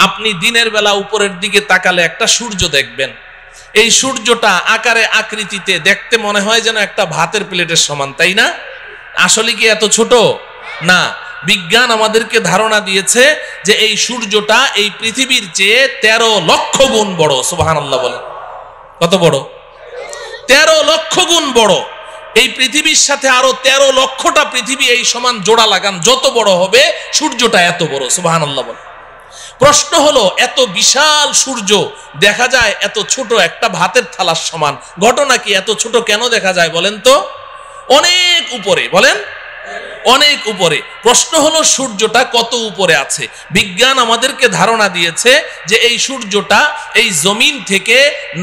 আপনি দিনের বেলা উপরের দিকে তাকালে একটা সূর্য দেখবেন, এই সূর্যটা আকারে আকৃতিতে দেখতে মনে হয় যেন একটা ভাতের প্লেটের সমান, তাই না? আসলে কি এত ছোট না? বিজ্ঞান আমাদেরকে ধারণা দিয়েছে যে এই সূর্যটা এই পৃথিবীর চেয়ে 13 লক্ষ গুণ বড়। সুবহানাল্লাহ বলেন, কত বড়? 13 লক্ষ গুণ বড়। এই পৃথিবীর সাথে আরো 13 লক্ষটা পৃথিবী এই সমান জোড়া লাগান, যত বড় হবে সূর্যটা এত বড়। সুবহানাল্লাহ বলেন। প্রশ্ন হলো, এত বিশাল সূর্য দেখা যায় এত ছোট একটা ভাতের থালার সমান, ঘটনা কি? এত ছোট কেন দেখা যায় বলেন তো? অনেক উপরে, বলেন অনেক উপরে। প্রশ্ন হলো সূর্যটা কত উপরে আছে? বিজ্ঞান আমাদেরকে ধারণা দিয়েছে যে এই সূর্যটা এই জমিন থেকে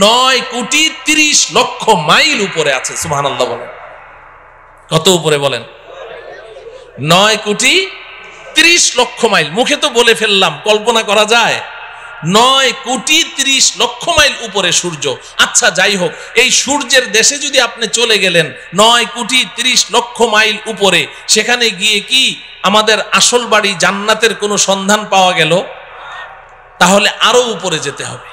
9,30,00,000 মাইল উপরে আছে। সুবহানাল্লাহ বলেন, কত উপরে বলেন? 9,30,00,000 মাইল। মুখে তো বলে ফেললাম, কল্পনা করা যায়? 9,30,00,000 মাইল উপরে সূর্য। আচ্ছা যাই হোক, এই সূর্যের দেশে যদি আপনি চলে গেলেন 9,30,00,000 মাইল উপরে, সেখানে গিয়ে কি আমাদের আসল বাড়ি জান্নাতের কোনো সন্ধান পাওয়া গেল? তাহলে আরো উপরে যেতে হবে।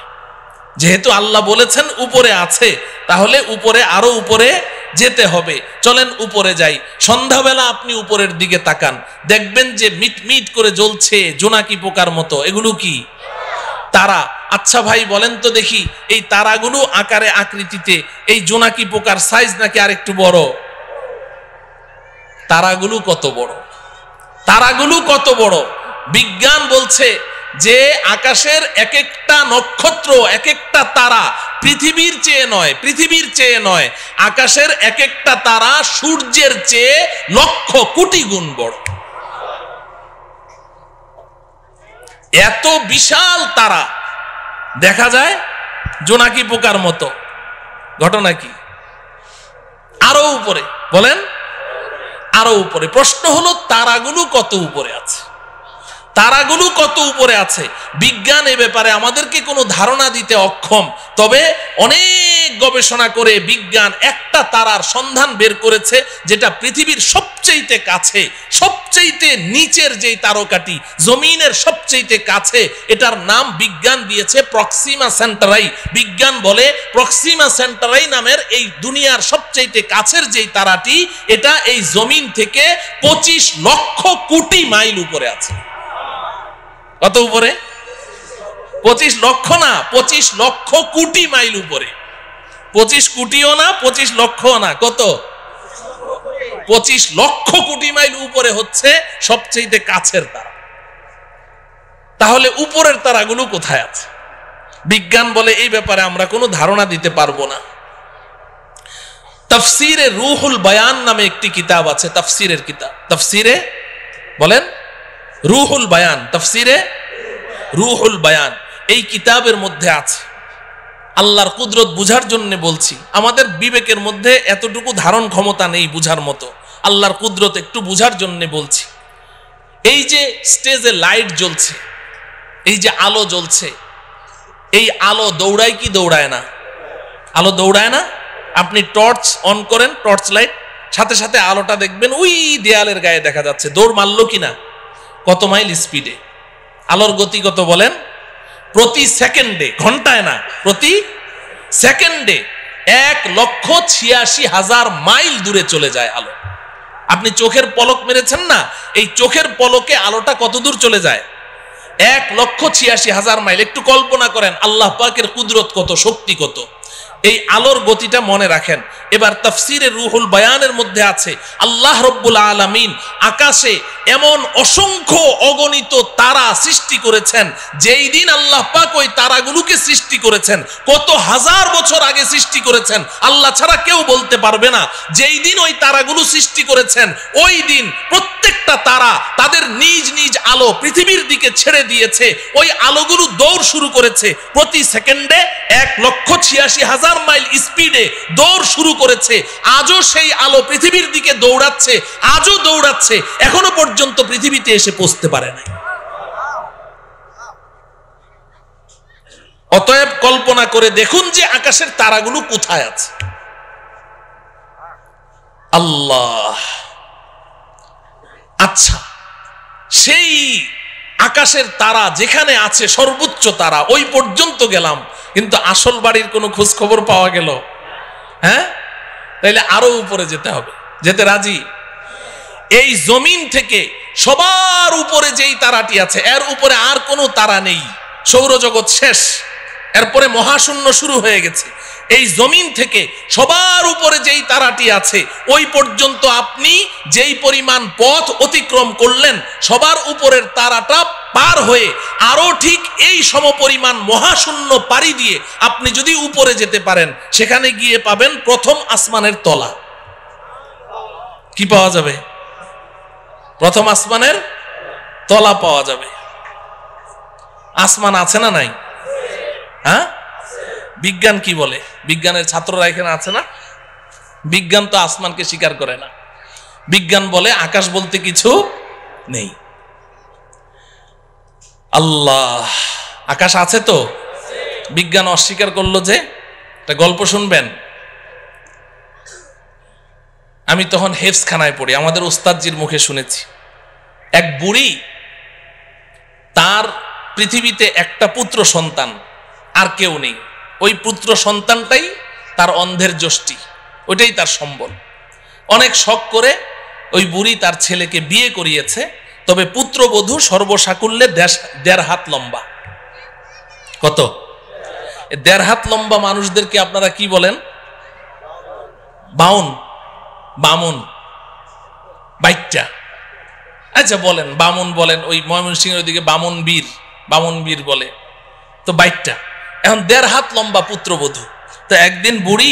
যেহেতু আল্লাহ বলেছেন উপরে আছে, তাহলে উপরে আরো উপরে যেতে হবে। চলেন উপরে যাই। সন্ধ্যাবেলা আপনি উপরের দিকে তাকান, দেখবেন যে মিটমিট করে জ্বলছে জোনাকি পোকার মতো। এগুলো কি? তারা। আচ্ছা ভাই বলেন তো দেখি, এই তারাগুলো আকারে আকৃতিতে এই জোনাকি পোকার সাইজ নাকি আরেকটু বড়? তারাগুলো কত বড়? তারাগুলো কত বড়? বিজ্ঞান বলছে যে আকাশের এক একটা নক্ষত্র, এক একটা তারা পৃথিবীর চেয়ে নয়, পৃথিবীর চেয়ে নয়, আকাশের এক একটা তারা সূর্যের চেয়ে লক্ষ কোটি গুণ বড়। এত বিশাল তারা দেখা যায় জোনাকি পোকার মতো। ঘটনা কি? আরো উপরে, বলেন আরো উপরে। প্রশ্ন হলো তারাগুলো কত উপরে আছে? তারাগুলো কত উপরে আছে? বিজ্ঞান এ ব্যাপারে আমাদেরকে কোনো ধারণা দিতে অক্ষম। তবে অনেক গবেষণা করে বিজ্ঞান একটা তারার সন্ধান বের করেছে, যেটা পৃথিবীর সবচেয়ে কাছে, সবচেয়ে নিচের যেই তারকাটি, জমিনের সবচেয়ে কাছে, এটার নাম বিজ্ঞান দিয়েছে প্রক্সিমা সেন্টারাই। বিজ্ঞান বলে প্রক্সিমা সেন্টারাই নামের এই দুনিয়ার সবচেয়ে কাছের যেই তারাটি, এটা এই জমিন থেকে 25 লক্ষ কোটি মাইল উপরে আছে। কত উপরে? 25 লক্ষ না, 25 লক্ষ কোটি মাইল উপরে। 25 কোটিও না, 25 লক্ষও না, কত? 25 লক্ষ কোটি মাইল উপরে হচ্ছে সবচেয়ে কাছের তারা। তাহলে উপরের তারাগুলো কোথায় আছে? বিজ্ঞান বলে এই ব্যাপারে আমরা কোনো ধারণা দিতে পারবো না। তাফসিরে রুহুল বায়ান নামে একটি কিতাব আছে, তাফসিরের কিতাব। তাফসিরে বলেন রুহুল বায়ান, তাফসিরে রুহুল বায়ান। এই কিতাবের মধ্যে আছে, আল্লাহর কুদরত বুঝার জন্য বলছি, আমাদের বিবেকের মধ্যে এতটুকু ধারণ ক্ষমতা নেই বুঝার মতো, আল্লাহর কুদরত একটু বুঝার জন্য বলছি। এই যে স্টেজে লাইট জ্বলছে, এই যে আলো জ্বলছে, এই আলো দৌড়ায় কি দৌড়ায় না? আলো দৌড়ায় না? আপনি টর্চ অন করেন, টর্চ লাইট, সাথে সাথে আলোটা দেখবেন ওই দেয়ালের গায়ে দেখা যাচ্ছে। দৌড় মারলো কিনা? কত মাইল স্পিডে? আলোর গতি কত বলেন? প্রতি সেকেন্ডে, ঘন্টায় না, প্রতি সেকেন্ডে 1,86,000 মাইল দূরে চলে যায় আলো। আপনি চোখের পলক মেরেছেন না, এই চোখের পলকে আলোটা কত দূর চলে যায়? 1,86,000 মাইল। একটু কল্পনা করেন আল্লাহ পাকের কুদরত কত, শক্তি কত। এই আলোর গতিটা মনে রাখেন। এবার তাফসিরে রুহুল বায়ানের মধ্যে আছে, আল্লাহ রব্বুল আলামিন আকাশে এমন অসংখ্য অগণিত তারা সৃষ্টি করেছেন। যেই দিন আল্লাহ পাক ওই তারাগুলোকে সৃষ্টি করেছেন, কত হাজার বছর আগে সৃষ্টি করেছেন আল্লাহ ছাড়া কেউ বলতে পারবে না। যেই দিন ওই তারাগুলো সৃষ্টি করেছেন, ওই দিন প্রত্যেকটা তারা তাদের নিজ নিজ আলো পৃথিবীর দিকে ছেড়ে দিয়েছে। ওই আলোগুলো দৌড় শুরু করেছে প্রতি সেকেন্ডে 1,86,000 মাইল স্পিডে দৌড় শুরু করেছে। আজও সেই আলো পৃথিবীর দিকে দৌড়াচ্ছে, আজও দৌড়াচ্ছে, এখনো পর্যন্ত পৃথিবীতে এসে পৌঁছতে পারে নাই। অতএব কল্পনা করে দেখুন যে আকাশের তারাগুলো কোথায় আছে। আল্লাহ। আচ্ছা, সেই আকাশের তারা যেখানে আছে সর্বোচ্চ তারা ওই পর্যন্ত গেলাম, কিন্তু আসল বাড়ির কোনো খোঁজ খবর পাওয়া গেল? হ্যাঁ, তাইলে আরো উপরে যেতে হবে। যেতে রাজি? এই জমিন থেকে সবার উপরে যেই তারাটি আছে এর উপরে আর কোনো তারা নেই, সৌরজগৎ শেষ, এরপরে মহাশূন্য শুরু হয়ে গেছে। এই জমিন থেকে সবার উপরে যেই তারাটি আছে ওই পর্যন্ত আপনি যেই পরিমাণ পথ অতিক্রম করলেন, সবার উপরের তারাটা পার হয়ে আরো ঠিক এই সমপরিমাণ মহাশূন্য পাড়ি দিয়ে আপনি যদি উপরে যেতে পারেন, সেখানে গিয়ে পাবেন প্রথম আসমানের তলা। কি পাওয়া যাবে? প্রথম আসমানের তলা পাওয়া যাবে। আসমান আছে না নাই? হ্যাঁ, বিজ্ঞান কি বলে? বিজ্ঞানের ছাত্ররা এখানে আছে না? বিজ্ঞান তো আসমানকে স্বীকার করে না। বিজ্ঞান বলে আকাশ বলতে কিছু নেই। আল্লাহ, আকাশ আছে তো? বিজ্ঞান অস্বীকার করলো যে। একটা গল্প শুনবেন। আমি তখন হেফজখানায় পড়ি, আমাদের ওস্তাদজির মুখে শুনেছি। এক বুড়ি, তার পৃথিবীতে একটা পুত্র সন্তান, আর কেউ নেই। ওই পুত্র সন্তানটাই তার অন্ধের যষ্টি, ওইটাই তার সম্বল। অনেক শখ করে ওই বুড়ি তার ছেলেকে বিয়ে করিয়েছে, তবে পুত্রবধূ সর্বসাকুল্যে 1.5 হাত লম্বা। কত? 1.5 হাত লম্বা মানুষদেরকে আপনারা কি বলেন? বাউন, বামুন, বাইটটা। আচ্ছা বলেন, বামুন বলেন, ওই ময়মনসিংহের ওইদিকে বামুন বীর বলে, তো বাইটটা। এখন 1.5 হাত লম্বা পুত্রবধূ। তো একদিন বুড়ি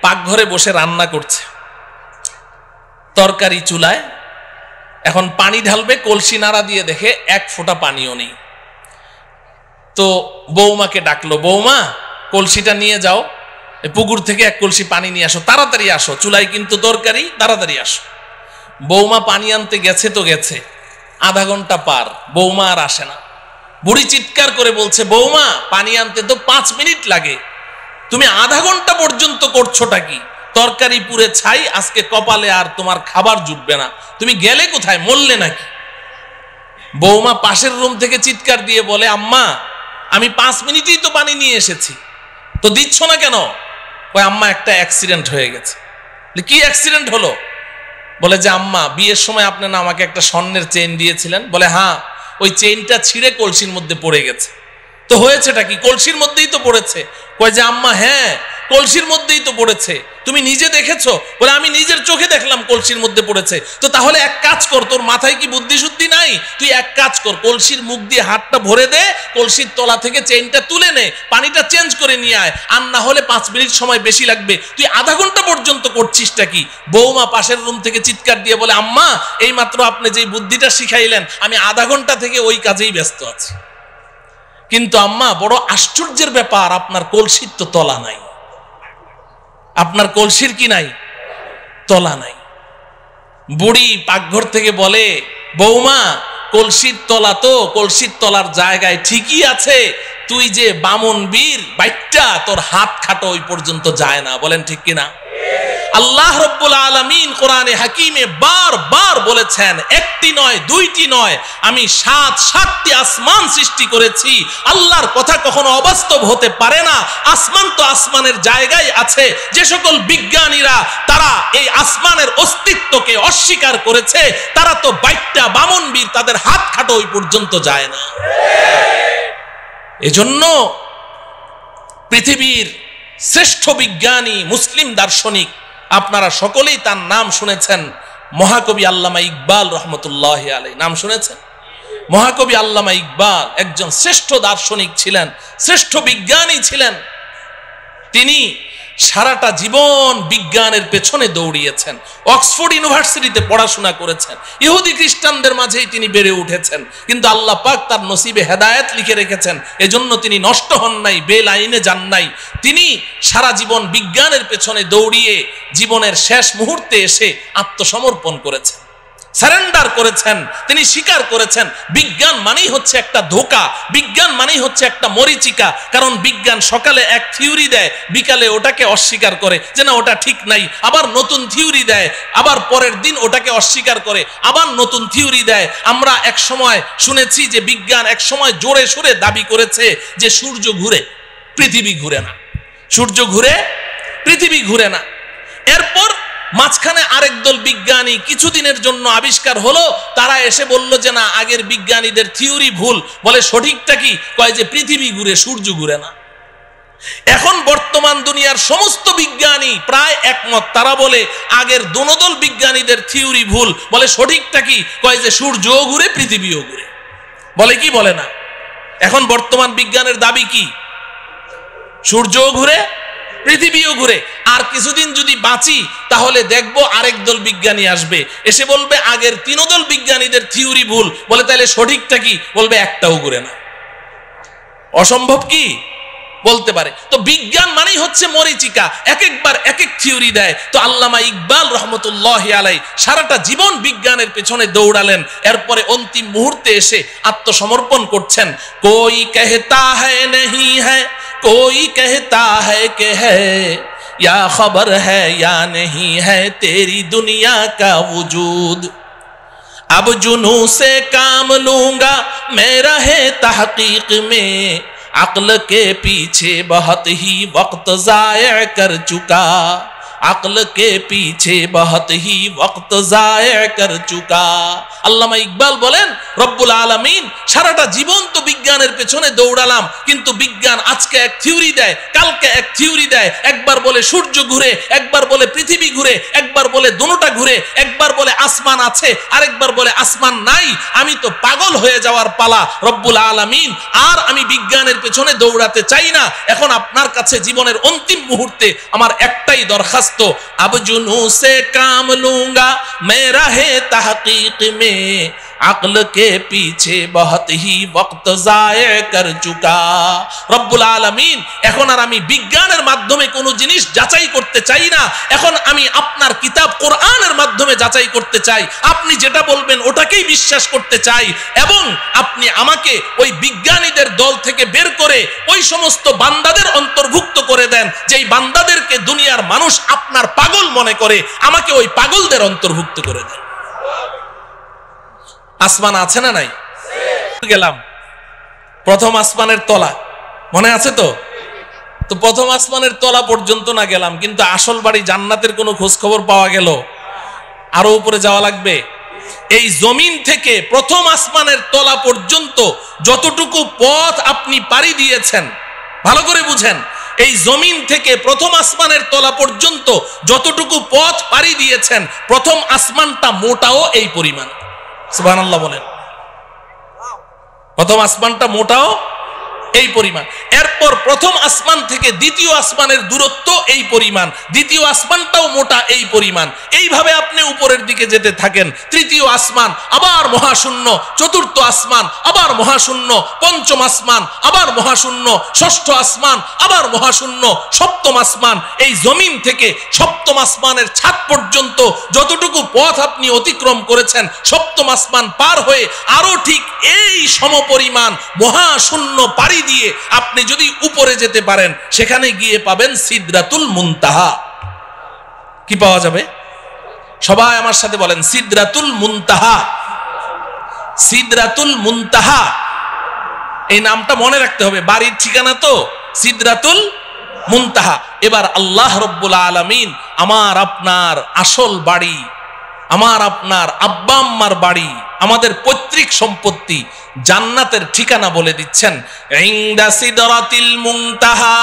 পাকঘরে বসে রান্না করছে, তরকারি চুলায়, এখন পানি ঢালবে, কলসি নাড়া দিয়ে দেখে 1 ফোঁটা পানিও নেই। তো বৌমাকে ডাকলো, বৌমা কলসিটা নিয়ে যাও, পুকুর থেকে 1 কলসি পানি নিয়ে আসো, তাড়াতাড়ি আসো, চুলায় কিন্তু তরকারি, তাড়াতাড়ি আসো। বৌমা পানি আনতে গেছে তো গেছে, আধা ঘন্টা পার, বৌমা আর আসে না। বুড়ি চিৎকার করে বলছে, বৌমা পানি আনতে তো 5 মিনিট লাগে, তুমি আধা ঘন্টা পর্যন্ত করছোটা কি? তরকারি পুড়ে ছাই, আজকে কপালে আর তোমার খাবার জুটবে না, তুমি গেলে কোথায়, মরলে নাকি? বৌমা পাশের রুম থেকে চিৎকার দিয়ে বলে, আম্মা আমি 5 মিনিটেই তো পানি নিয়ে এসেছি, তো দিচ্ছ না কেন? ওই আম্মা একটা অ্যাক্সিডেন্ট হয়ে গেছে। কি অ্যাক্সিডেন্ট হলো? বলে যে আম্মা বিয়ের সময় আপনি না আমাকে একটা স্বর্ণের চেইন দিয়েছিলেন। বলে হ্যাঁ, ওই চেইনটা ছিঁড়ে কলসির মধ্যে পড়ে গেছে। তো হয়েছেটা কি? কলসির মধ্যেই তো পড়েছে। কয় যে আম্মা হ্যাঁ, কলসির মধ্যেই তো পড়েছে, তুমি নিজে দেখেছো? বলে আমি নিজের চোখে দেখলাম কলসির মধ্যে পড়েছে। তো তাহলে এক কাজ কর, তোর মাথায় কি বুদ্ধি শুদ্ধি নাই? তুই এক কাজ কর, কলসির মুখ দিয়ে হাতটা ভরে দে, কলসির তলা থেকে চেইনটা তুলে নে, পানিটা চেঞ্জ করে নিয়ে আয়, আর না হলে 5 মিনিট সময় বেশি লাগবে, তুই আধা ঘন্টা পর্যন্ত করছিসটা কি? বৌমা পাশের রুম থেকে চিৎকার দিয়ে বলে, আম্মা এই মাত্র আপনি যে বুদ্ধিটা শিখাইলেন, আমি আধা ঘন্টা থেকে ওই কাজেই ব্যস্ত আছি। কিন্তু আম্মা বড় আশ্চর্যের ব্যাপার, আপনার কলসির তো তলা নাই। আপনার কলসির কি নাই? তলা নাই। বুড়ি পাকঘর থেকে বলে, বৌমা কলসির তলা তো কলসির তলার জায়গায় ঠিকই আছে, তুই যে বামুন বীর বাইটটা, তোর হাত খাটো ওই পর্যন্ত যায় না। বলেন ঠিক কিনা? আল্লাহ রব্বুল আলামিন কোরআনে হাকিমে বারবার বলেছেন, একটি নয়, দুইটি নয়, আমি 7টি আসমান সৃষ্টি করেছি। আল্লাহর কথা কখনো অবাস্তব হতে পারে না। আসমান তো আসমানের জায়গায় আছে। যে সকল বিজ্ঞানীরা তারা এই আসমানের অস্তিত্বকে অস্বীকার করেছে, তারা তো বাইটটা বামুন বীর, তাদের হাত খাটো ওই পর্যন্ত যায় না। এজন্য পৃথিবীর শ্রেষ্ঠ বিজ্ঞানী মুসলিম দার্শনিক, আপনারা সকলেই তার নাম শুনেছেন, মহাকবি আল্লামা ইকবাল রহমতুল্লাহ আলাইহি। নাম শুনেছেন? মহাকবি আল্লামা ইকবাল একজন শ্রেষ্ঠ দার্শনিক ছিলেন, শ্রেষ্ঠ বিজ্ঞানী ছিলেন। তিনি সারাটা জীবন বিজ্ঞানের পেছনে দৌড়িয়েছেন, অক্সফোর্ড ইউনিভার্সিটিতে পড়াশোনা করেছেন, ইহুদি খ্রিস্টানদের মাঝেই তিনি বেড়ে উঠেছেন, কিন্তু আল্লাহ পাক তার নসিবে হেদায়েত লিখে রেখেছেন, এজন্য তিনি নষ্ট হন নাই, বেলাইনে যান নাই। তিনি সারা জীবন বিজ্ঞানের পেছনে দৌড়িয়ে জীবনের শেষ মুহূর্তে এসে আত্মসমর্পণ করেছেন। সারেন্ডার করেছেন, তিনি স্বীকার করেছেন বিজ্ঞান মানেই হচ্ছে একটা ধোঁকা, বিজ্ঞান মানেই হচ্ছে একটা মরিচিকা। কারণ বিজ্ঞান সকালে এক থিওরি দেয়, বিকালে ওটাকে অস্বীকার করে যে না ওটা ঠিক নাই, আবার নতুন থিওরি দেয়, আবার পরের দিন ওটাকে অস্বীকার করে, আবার নতুন থিওরি দেয়। আমরা এক সময় শুনেছি যে বিজ্ঞান এক সময় জোরে সোরে দাবি করেছে যে সূর্য ঘুরে, পৃথিবী ঘুরে না, সূর্য ঘুরে, পৃথিবী ঘুরে না। এরপর মাঝখানে আরেক দল বিজ্ঞানী কিছুদিনের জন্য আবিষ্কার হলো, তারা এসে বলল যে না আগের বিজ্ঞানীদের থিওরি ভুল। বলে সঠিকটা কি? কয় যে পৃথিবী ঘুরে, সূর্য ঘুরে না। এখন বর্তমান দুনিয়ার সমস্ত বিজ্ঞানী প্রায় একমত, তারা বলে আগের দোনোদল বিজ্ঞানীদের থিওরি ভুল। বলে সঠিকটা কি? কয় যে সূর্যও ঘুরে, পৃথিবীও ঘুরে। বলে কি বলে না? এখন বর্তমান বিজ্ঞানের দাবি কি? সূর্যও ঘুরে, পৃথিবীও ঘুরে। আর কিছুদিন যদি বাঁচি তাহলে দেখবো আরেক দল বিজ্ঞানী আসবে, এসে বলবে আগের তিনোদল বিজ্ঞানীদের থিওরি ভুল। বলে তাহলে সঠিকটা কি? বলবে একটাও ঘুরে না। অসম্ভব কি? বলতে পারে। তো বিজ্ঞান মানেই হচ্ছে মরিচিকা, এক একবার এক এক থিওরি দেয়। তো আল্লামা ইকবাল রহমতুল্লাহি আলাই সারাটা জীবন বিজ্ঞানের পেছনে দৌড়ালেন, এরপরে অন্তিম মুহূর্তে এসে আত্মসমর্পণ করছেন। কোই कहता है नहीं है, कोई कहता है कि है, या खबर है या नहीं है तेरी दुनिया का वजूद। अब जुनू से काम लूंगा मैं रहे तहकीक में, अक्ल के पीछे बहुत ही वक्त जाया कर चुका, अक्ल के पीछे बहुत ही वक्त जाया कर चुका। আল্লামা ইকবাল বলেন রব্বুল আলামিন সারাটা জীবন তো বিজ্ঞানের পেছনে দৌড়ালাম, কিন্তু বিজ্ঞান আজকে এক থিওরি দেয়, কালকে এক থিওরি দেয়। একবার বলে সূর্য ঘুরে, একবার বলে পৃথিবী ঘুরে, একবার বলে দোনোটা ঘুরে, একবার বলে আসমান আছে, আরেকবার বলে আসমান নাই। আমি তো পাগল হয়ে যাওয়ার পালা রব্বুল আলামিন, আর আমি বিজ্ঞানের পেছনে দৌড়াতে চাই না। এখন আপনার কাছে জীবনের অন্তিম মুহূর্তে আমার একটাই দরখাস্ত, अब जुनू से काम लूंगा मैं रहे तहकीक में, अक्ल के पीछे बहुत ही वक्त जाया कर चुका। রব্বুল আলামিন এখন আর আমি বিজ্ঞানের মাধ্যমে কোনো জিনিস যাচাই করতে চাই না, এখন আমি আপনার কিতাব কোরআনের মাধ্যমে যাচাই করতে চাই। আপনি যেটা বলবেন ওটাকেই বিশ্বাস করতে চাই, এবং আপনি আমাকে ওই বিজ্ঞানীদের দল থেকে বের করে ওই সমস্ত বান্দাদের অন্তর্ভুক্ত করে দেন যেই বান্দাদেরকে দুনিয়ার মানুষ আপনার পাগল মনে করে, আমাকে ওই পাগলদের অন্তর্ভুক্ত করে দেন। আসমান আছে না নাই? গেলাম প্রথম আসমানের তলা, মনে আছে তো? তো প্রথম আসমানের তলা পর্যন্ত না গেলাম, কিন্তু আসল বাড়ি জান্নাতের কোনো খোঁজ খবর পাওয়া গেল? আরো উপরে যাওয়া লাগবে। এই জমিন থেকে প্রথম আসমানের তলা পর্যন্ত যতটুকু পথ আপনি পাড়ি দিয়েছেন, ভালো করে বুঝেন, এই জমিন থেকে প্রথম আসমানের তলা পর্যন্ত যতটুকু পথ পাড়ি দিয়েছেন, প্রথম আসমানটা মোটাও এই পরিমাণ। সুবহানাল্লাহ বলেন। প্রথম আসমানটা মোটাও এই পরিমাণ। এরপর প্রথম আসমান থেকে দ্বিতীয় আসমানের দূরত্ব এই পরিমাণ, দ্বিতীয় আসমানটাও মোটা এই পরিমাণ। এইভাবে আপনি উপরের দিকে যেতে থাকেন, তৃতীয় আসমান আবার মহাশূন্য, চতুর্থ আসমান আবার মহাশূন্য, পঞ্চম আসমান আবার মহাশূন্য, ষষ্ঠ আসমান আবার মহাশূন্য, সপ্তম আসমান। এই জমিন থেকে সপ্তম আসমানের ছাদ পর্যন্ত যতটুকু পথ আপনি অতিক্রম করেছেন, সপ্তম আসমান পার হয়ে আরো ঠিক এই সমপরিমাণ মহাশূন্য পাড়ি দিয়ে আপনি যদি উপরে যেতে পারেন, সেখানে গিয়ে পাবেন সিদরাতুল মুনতাহা। কি পাওয়া যাবে? সবাই আমার সাথে বলেন সিদরাতুল মুনতাহা। সিদরাতুল মুনতাহা এই নামটা মনে রাখতে হবে, বাড়ির ঠিকানা তো সিদরাতুল মুনতাহা। এবার আল্লাহ রব্বুল আলামিন আমার আপনার আসল বাড়ি, আমার আপনার আব্বা আম্মার বাড়ি, আমাদের পৈতৃক সম্পত্তি জান্নাতের ঠিকানা বলে দিচ্ছেন। ইনদা সিদরাতিল মুনতাহা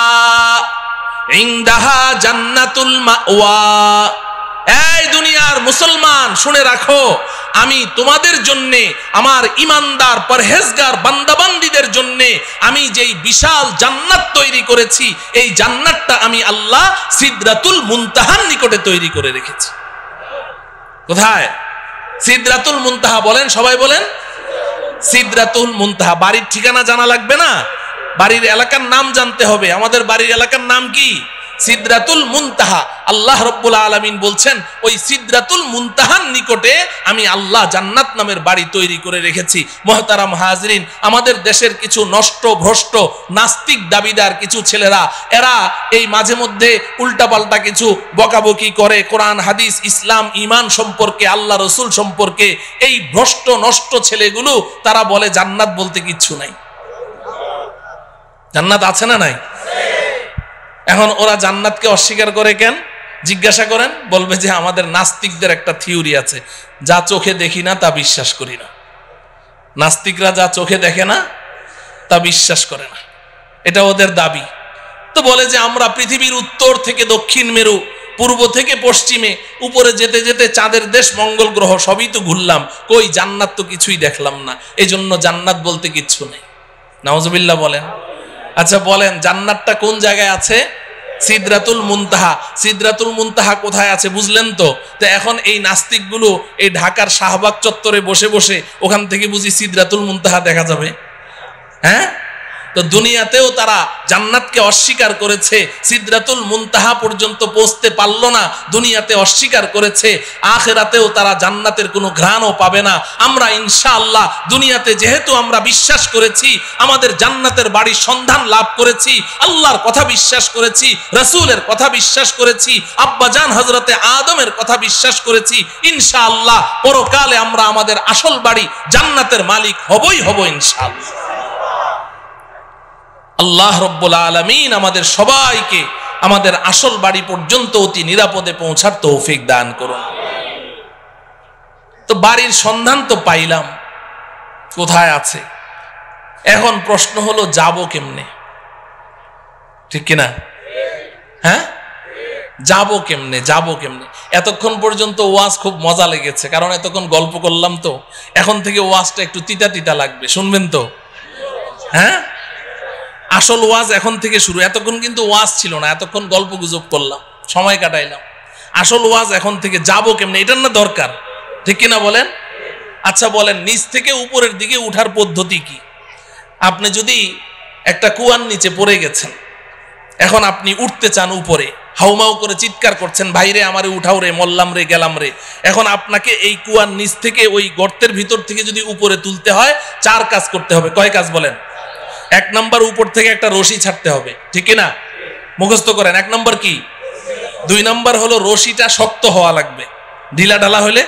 ইনদাহা জান্নাতুল মাওয়া। এই দুনিয়ার মুসলমান শুনে রাখো, আমি তোমাদের জন্য, আমার ইমানদার পরহেজগার বান্দাবান্দীদের জন্য আমি যেই বিশাল জান্নাত তৈরি করেছি, এই জান্নাতটা আমি আল্লাহ সিদরাতুল মুনতাহার নিকটে তৈরি করে রেখেছি। কোথায়? সিদরাতুল মুনতাহা। বলেন, সবাই বলেন সিদরাতুল মুনতাহা। বাড়ির ঠিকানা জানা লাগবে না, বাড়ির এলাকার নাম জানতে হবে। আমাদের বাড়ির এলাকার নাম কি? সিদরাতুল মুনতাহা, আল্লাহ রাব্বুল আলামিন বলছেন ওই সিদরাতুল মুনতাহার নিকটে আমি আল্লাহ জান্নাত নামের বাড়ি তৈরি করে রেখেছি। মুহতারাম হাজরিন, আমাদের দেশের কিছু নষ্ট ভ্রষ্ট নাস্তিক দাবিদার কিছু ছেলেরা, এরা এই মাঝে মধ্যে উল্টাপাল্টা কিছু বকাবকি করে কোরআন হাদিস ইসলাম ঈমান সম্পর্কে, আল্লাহ রসুল সম্পর্কে। এই ভ্রষ্ট নষ্ট ছেলেগুলো তারা বলে জান্নাত বলতে কিচ্ছু নাই। জান্নাত আছে না নাই? এখন ওরা জান্নাতকে অস্বীকার করে কেন জিজ্ঞাসা করেন, বলবে যে আমাদের নাস্তিকদের একটা থিওরি আছে, যা চোখে দেখি না তা বিশ্বাস করি না। নাস্তিকরা যা চোখে দেখে না তা বিশ্বাস করে না, এটা ওদের দাবি। তো বলে যে আমরা পৃথিবীর উত্তর থেকে দক্ষিণ মেরু, পূর্ব থেকে পশ্চিমে, উপরে যেতে যেতে চাঁদের দেশ মঙ্গল গ্রহ সবই তো ঘুরলাম, কই জান্নাত তো কিছুই দেখলাম না, এই জন্য জান্নাত বলতে কিচ্ছু নেই। নাউজুবিল্লাহ বলেন। আচ্ছা বলেন, জান্নাতটা কোন জায়গায় আছে? সিদরাতুল মুনতাহা। সিদরাতুল মুনতাহা কোথায় আছে বুঝলেন তো? তো এখন এই নাস্তিকগুলো এই ঢাকার শাহবাগ চত্বরে বসে বসে ওখান থেকে বুঝি সিদরাতুল মুনতাহা দেখা যাবে? হ্যাঁ, তো দুনিয়াতেও তারা জান্নাতকে অস্বীকার করেছে, সিদরাতুল মুনতাহা পর্যন্ত পৌঁছতে পারলো না, দুনিয়াতে অস্বীকার করেছে। আখিরাতেও তারা জান্নাতের কোনো ঘ্রাণও পাবে না। আমরা ইনশাআল্লাহ দুনিয়াতে যেহেতু আমরা বিশ্বাস করেছি, আমাদের জান্নাতের বাড়ির সন্ধান লাভ করেছি, আল্লাহর কথা বিশ্বাস করেছি, রাসূলের কথা বিশ্বাস করেছি, আব্বাজান হযরতে আদমের কথা বিশ্বাস করেছি, ইনশাআল্লাহ পরকালে আমরা আমাদের আসল বাড়ি জান্নাতের মালিক হবই হব ইনশাআল্লাহ। আল্লাহ রব্বুল আলামিন আমাদের সবাইকে আমাদের আসল বাড়ি পর্যন্ত অতি নিরাপদে পৌঁছার তৌফিক দান করুন। তো বাড়ির সন্ধান তো পাইলাম, কোথায় আছে? এখন প্রশ্ন হলো যাব কেমনে? ঠিক কিনা? হ্যাঁ, যাব কেমনে? যাব কেমনে? এতক্ষণ পর্যন্ত ওয়াজ খুব মজা লেগেছে, কারণ এতক্ষণ গল্প করলাম। তো এখন থেকে ওয়াজটা একটু তিতা তিতা লাগবে, শুনবেন তো? হ্যাঁ, আসল ওয়াজ এখন থেকে শুরু। এতক্ষণ কিন্তু ওয়াজ ছিল না, এতক্ষণ গল্প গুজব করলাম, সময় কাটাইলাম। আসল ওয়াজ এখন থেকে। যাব কেমনে, এটার না দরকার, ঠিক কিনা বলেন? আচ্ছা বলেন, নিচ থেকে উপরের দিকে উঠার পদ্ধতি কি? আপনি যদি একটা কুয়ার নিচে পড়ে গেছেন, এখন আপনি উঠতে চান উপরে, হাউমাউ করে চিৎকার করছেন, ভাইরে আমারে উঠাও রে, মল্লাম রে, গেলাম রে। এখন আপনাকে এই কুয়ার নিচ থেকে ওই গর্তের ভিতর থেকে যদি উপরে তুলতে হয়, 4 কাজ করতে হবে। কয় কাজ বলেন? 1 নাম্বার, উপর থেকে একটা রশি ছাড়তে হবে, ঠিক না? মুখস্থ করেন। 1 নাম্বার কি? 2 নাম্বার হলো রশিটা শক্ত হওয়া লাগবে, ঢিলা ঢালা হলে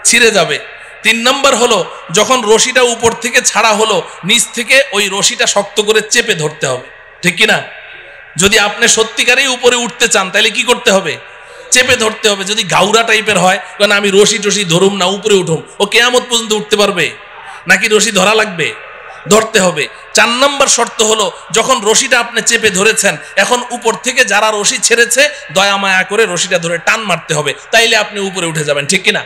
ছিঁড়ে যাবে। 3 নাম্বার হলো যখন রশিটা উপর থেকে ছাড়া হলো, নিচ থেকে ওই রশিটা শক্ত করে চেপে ধরতে হবে, ঠিক কিনা? যদি আপনি সত্যিকারেই উপরে উঠতে চান তাহলে কি করতে হবে? চেপে ধরতে হবে। যদি গাউরা টাইপের হয়, কারণ আমি রশি টসি ধরুম না, উপরে উঠুম, ও কিয়ামত পর্যন্ত উঠতে পারবে নাকি? রশি ধরা লাগবে, ধরতে হবে। 4 নাম্বার শর্ত হলো যখন রশিটা আপনি চেপে ধরেছেন, এখন উপর থেকে যারা রশি ছেড়েছে দয়া মায়া করে রশিটা ধরে টান মারতে হবে, তাইলে আপনি উপরে উঠে যাবেন, ঠিক কিনা?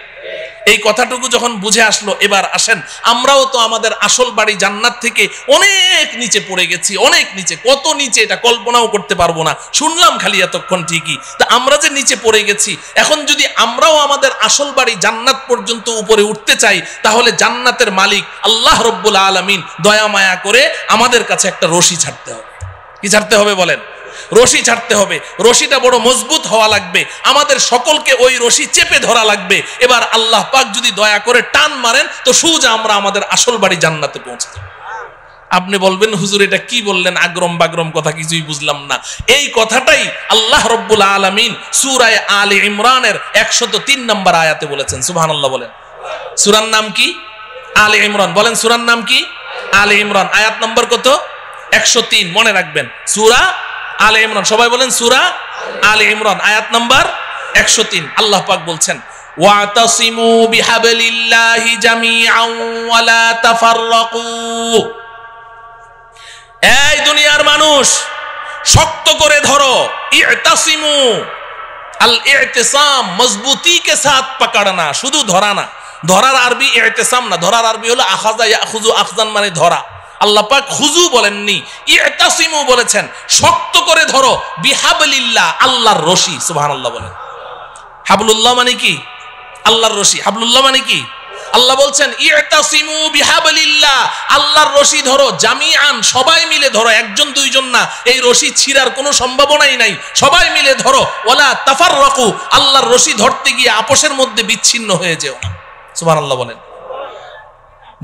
এই কথাটুকু যখন বুঝে আসলো, এবার আসেন, আমরাও তো আমাদের আসল বাড়ি জান্নাত থেকে অনেক নিচে পড়ে গেছি, অনেক নিচে। কত নিচে এটা কল্পনাও করতে পারবো না, শুনলাম খালি এতক্ষণ ঠিকই। তা আমরা যে নিচে পড়ে গেছি, এখন যদি আমরাও আমাদের আসল বাড়ি জান্নাত পর্যন্ত উপরে উঠতে চাই, তাহলে জান্নাতের মালিক আল্লাহ রব্বুল আলামিন দয়া মায়া করে আমাদের কাছে একটা রশি ছাড়তে হবে। কি ছাড়তে হবে বলেন? রশি ছাড়তে হবে। রশিটা বড় মজবুত হওয়া লাগবে, আমাদের সকলকে ওই রশি চেপে ধরা লাগবে। এবার আল্লাহ পাক যদি দয়া করে টান মারেন, তো সোজা আমরা আমাদের আসল বাড়ি জান্নাতে পৌঁছে যাব। আপনি বলবেন, হুজুর এটা কি বললেন, আগ্রম বাগ্রম কথা, কিছুই বুঝলাম না। এই কথাটাই আল্লাহ রব্বুল আলামিন সূরা আলে ইমরানের 103 নম্বর আয়াতে বলেছেন। সুবহানাল্লাহ বলেন। সূরার নাম কি? আলে ইমরান। বলেন সূরার নাম কি? আলে ইমরান। আয়াত নম্বর কত? 103। মনে রাখবেন, সূরা আলে ইমরান। সবাই বলেন সূরা আলে ইমরান, আয়াত নাম্বার 103। আল্লাহ পাক বলছেন, ওয়াতাসিমু বিহাবলিল্লাহি জামিআন ওয়া লা তাফাররাকু। এই দুনিয়ার মানুষ, শক্ত করে ধরো। ইতাসিমু, আল ইতিসাম মজবুতি কে সাথ পকড়না, শুধু ধরা না। ধরার আরবি ইতিসাম না, ধরার আরবি হলো আখাযা ইয়াখুযু, আখযান মানে ধরা। আল্লাহ পাক খুজু বলেননি, ইতাসিমু বলেছেন, শক্ত করে ধরো। বিহাবলিল্লাহ, আল্লাহর রশি। সুবহানাল্লাহ বলেন। হাবলুল্লাহ মানে কি? আল্লাহর রশি। হাবলুল্লাহ মানে কি? আল্লাহ বলছেন ইতাসিমু বিহাবলিল্লাহ, আল্লাহর রশি ধরো, জামিআন, সবাই মিলে ধরো, একজন দুইজন না, এই রশি ছিঁড়ার কোনো সম্ভাবনাই নাই, সবাই মিলে ধরো। ওয়ালা তাফাররাকু, আল্লাহর রশি ধরতে গিয়ে আপোষের মধ্যে বিচ্ছিন্ন হয়ে যেও না। সুবহানাল্লাহ বলেন।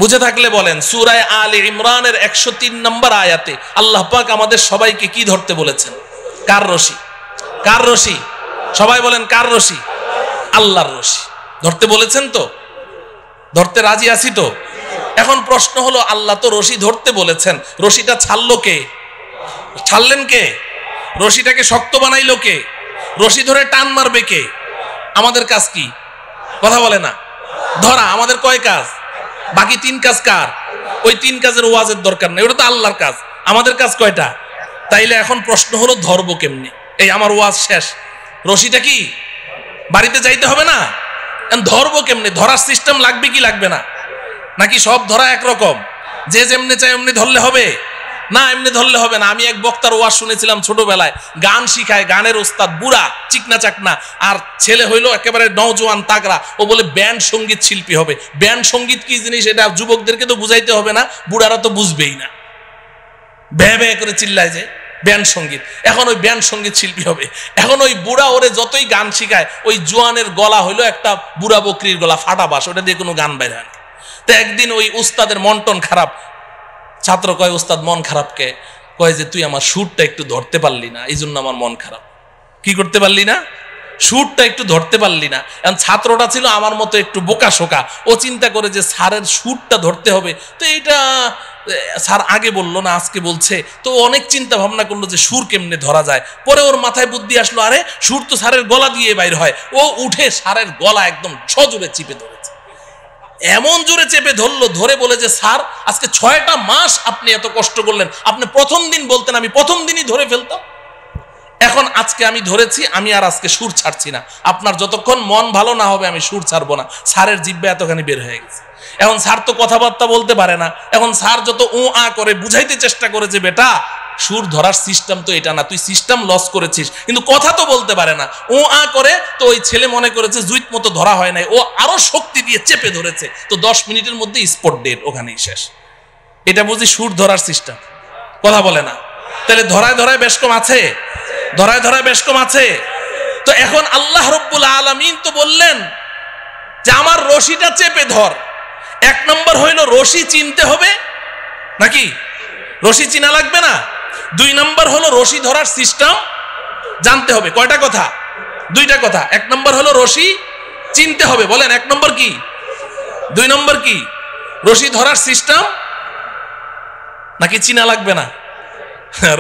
বুঝে থাকলে বলেন। সূরা আলে ইমরানের 103 নম্বর আয়াতে আল্লাহ পাক আমাদের সবাইকে কি ধরতে বলেছেন? কার রশি? কার রশি? সবাই বলেন কার রশি? আল্লাহর রশি ধরতে বলেছেন। তো ধরতে রাজি আছি তো? এখন প্রশ্ন হলো, আল্লাহ তো রশি ধরতে বলেছেন, রশিটা ছাড়লো কে? ছাড়লেন কে? রশিটাকে শক্ত বানাইলো কে? রশি ধরে টান মারবে কে? আমাদের কাজ কি? কথা বলে না। ধরা আমাদের কয় কাজ? বাকি 3 কাজ কার? ওই 3 কাজের ওয়াজের দরকার নেই, ওটা তো আল্লাহর কাজ। আমাদের কাজ কয়টা? তাইলে এখন প্রশ্ন হলো, ধরবো কেমনি? এই আমার ওয়াজ শেষ, রশিটা কি বাড়িতে যাইতে হবে না? ধরবো কেমনি? ধরার সিস্টেম লাগবে কি লাগবে না? নাকি সব ধরা একরকম, যে যেমনি চাই এমনি ধরলে হবে? না, এমনি ধরলে হবে না। আমি এক বক্তার ওয়াজ শুনেছিলাম ছোটবেলায়, গান শিখায়, গানের ওস্তাদ, বুড়া চিকনা চাকনা, আর ছেলে হইলো একেবারে নওজোয়ান তাগড়া। ও বলে ব্যান্ড সঙ্গীত শিল্পী হবে। ব্যান্ড সঙ্গীত কি জিনিস এটা যুবকদেরকে তো বুঝাইতে হবে না, বুড়ারা তো বুঝবেই না, ভ্যা ভ্যা করে চিল্লায় যে ব্যান্ড সঙ্গীত। এখন ওই ব্যান্ড সঙ্গীত শিল্পী হবে। এখন ওই বুড়া ওরে যতই গান শিখায়, ওই জোয়ানের গলা হইলো একটা বুড়া বকরির গলা, ফাটা বাস, ওটা দিয়ে কোনো গান বাইরে হয় না। তো একদিন ওই উস্তাদের মন টন খারাপ, ছাত্র কয়, উস্তাদ মন খারাপ কে? কয় যে তুই আমার সুরটা একটু ধরতে পারলি না, এই জন্য আমার মন খারাপ। কি করতে পারলি না? সুরটা একটু ধরতে পারলি না। এখন ছাত্রটা ছিল আমার মতো একটু বোকা শোকা, ও চিন্তা করে যে স্যারের সুরটা ধরতে হবে, তো এইটা স্যার আগে বললো না আজকে বলছে, তো অনেক চিন্তা ভাবনা করলো যে সুর কেমনে ধরা যায়। পরে ওর মাথায় বুদ্ধি আসলো, আরে সুর তো স্যারের গলা দিয়ে বাইর হয়। ও উঠে স্যারের গলা একদম সজোরে চিপে ধরেছে, এমন জোরে চেপে ধরলো, ধরে বলে যে স্যার আজকে 6টা মাস আপনি এত কষ্ট করলেন, আপনি প্রথম দিন বলতেন আমি প্রথম দিনই ধরে ফেলতাম। এখন আজকে আমি ধরেছি, আমি আর আজকে সুর ছাড়ছি না, আপনার যতক্ষণ মন ভালো না হবে আমি সুর ছাড়বো না। স্যারের জিহ্বা এতখানি বের হয়ে গেছে। এখন স্যার তো কথাবার্তা বলতে পারে না। এখন স্যার যত উ আ করে বুঝাইতে চেষ্টা করে যে বেটা সুর ধরার সিস্টেম তো এটা না, তুই সিস্টেম লস করেছিস, কিন্তু কথা তো বলতে পারে না, ও আ করে। তো ওই ছেলে মনে করেছে জুইত মতো ধরা হয় নাই, ও আরো শক্তি দিয়ে চেপে ধরেছে, তো 10 মিনিটের মধ্যে স্পট ডেড, ওখানেই শেষ। এটা বুঝি সুর ধরার সিস্টেম? কথা বলে না। তাহলে ধরায় ধরায় বেশ কম আছে, ধরায় ধরায় বেশ কম আছে। তো এখন আল্লাহ রব্বুল আলামিন তো বললেন যে আমার রশিটা চেপে ধর। 1 নম্বর হইলো রশি চিনতে হবে, নাকি রশি চিনা লাগবে না? 2 নম্বর হলো রশি ধরার সিস্টেম জানতে হবে। কয়টা কথা? 2টা কথা। 1 নম্বর হলো রশি চিনতে হবে। বলেন 1 নম্বর কি? 2 নম্বর কি? রশি ধরার সিস্টেম নাকি চিনা লাগবে না?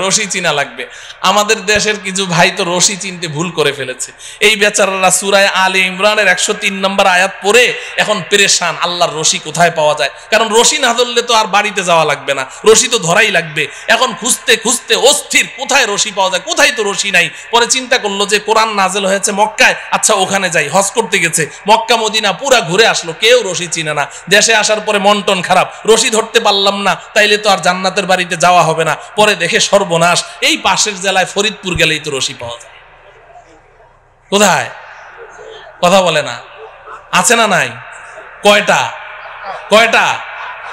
রশি চিনা লাগবে। আমাদের দেশের কিছু ভাই তো রশি চিনতে ভুল করে ফেলেছে। এই বেচারারা সূরা আলে ইমরানের 103 নম্বর আয়াত পড়ে এখন পেরেশান, আল্লাহর রশি কোথায় পাওয়া যায়। কারণ রশি না ধরলে তো আর বাড়িতে যাওয়া লাগবে না, রশি তো ধরাই লাগবে। এখন খুঁজতে খুঁজতে অস্থির, কোথায় রশি পাওয়া যায়, কোথায় তো রশি নাই। পরে চিন্তা করলো যে কোরআন নাজেল হয়েছে মক্কায়, আচ্ছা ওখানে যাই। হজ করতে গেছে, মক্কা মদিনা পুরা ঘুরে আসলো, কেউ রশি চিনে না। দেশে আসার পরে মন টন খারাপ, রশি ধরতে পারলাম না, তাইলে তো আর জান্নাতের বাড়িতে যাওয়া হবে না। পরে দেখে সর্বনাশ, এই পাশের জেলায় ফরিদপুর গেলেই তো রশি পাওয়া যায়। কোথায়? কথা বলে না। আছে না নাই? কয়টা? কয়টা?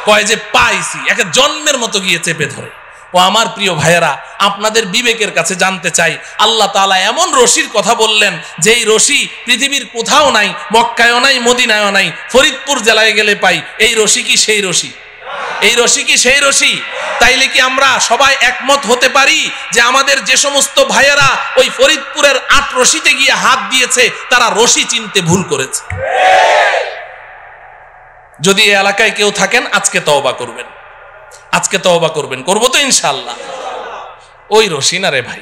কয় যে পাইছি, একে জন্মের মতো গিয়ে চেপে ধরে। ও আমার প্রিয় ভাইয়েরা, আপনাদের বিবেকের কাছে জানতে চাই, আল্লাহ তাআলা এমন রশির কথা বললেন যেই রশি পৃথিবীর কোথাও নাই, মক্কায়ও নাই, মদিনায়ও নাই, ফরিদপুর জেলায় গেলে পাই। এই রশি কি সেই রশি? এই রশি কি সেই রশি? তাইলে কি আমরা সবাই একমত হতে পারি যে আমাদের যে সমস্ত ভাইয়েরা ওই ফরিদপুরের 8 রশিতে গিয়ে হাত দিয়েছে তারা রশি চিনতে ভুল করেছে? যদি এই এলাকায় কেউ থাকেন আজকে তওবা করবেন, আজকে তওবা করবেন। করবো তো ইনশাআল্লাহ। ওই রশি না রে ভাই,